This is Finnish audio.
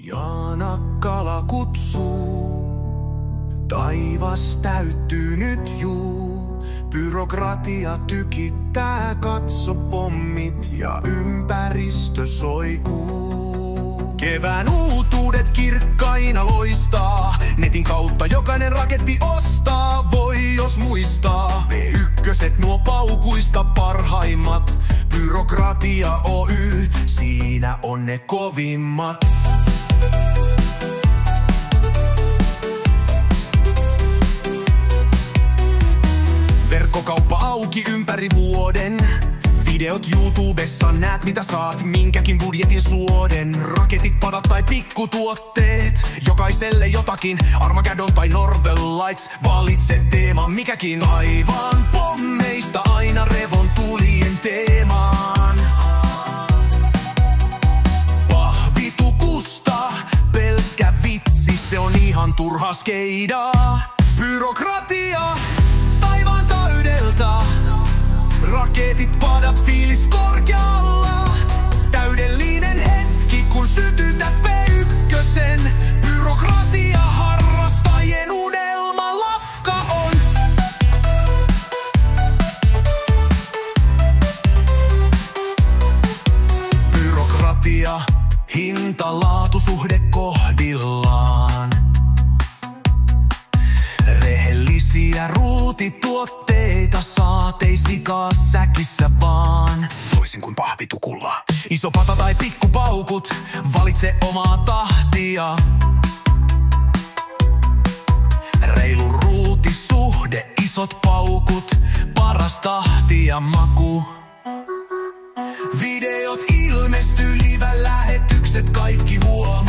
Jaanakkala kutsuu, taivas täyttyy nyt juu. Byrokratia tykittää, katso pommit ja ympäristö soikuu. Kevään uutuudet kirkkaina loistaa, netin kautta jokainen raketti ostaa. Voi jos muistaa, P1 nuo paukuista parhaimmat. Byrokratia Oy, siinä on ne kovimmat. Verkkokauppa auki ympäri vuoden. Videot YouTubessa, näet mitä saat, minkäkin budjetin suoden. Raketit, padat tai pikkutuotteet, jokaiselle jotakin. Armageddon tai Northern Lights, valitse teema mikäkin. Taivaan pommeista aina revontulien teemaan. Pahvitukusta pelkkä vitsi, se on ihan turha skeidaa. Byrokratia taivaan täydeltä. Raketit, padat, fiilis korkealla. Täydellinen hetki, kun sytytät P1. Byrokratia harrastajien unelma lafka on. Byrokratia, hinta-laatusuhde kohdillaan. Rehellisiä ruutituotteita saat, ei sikaa säkissä vaan. Toisin kuin pahvitukulla. Iso pata tai pikkupaukut, valitse omaa tahtia. Reilu ruutisuhde, isot paukut, paras tahti ja maku. Videot ilmestyy, live-lähetykset kaikki huom.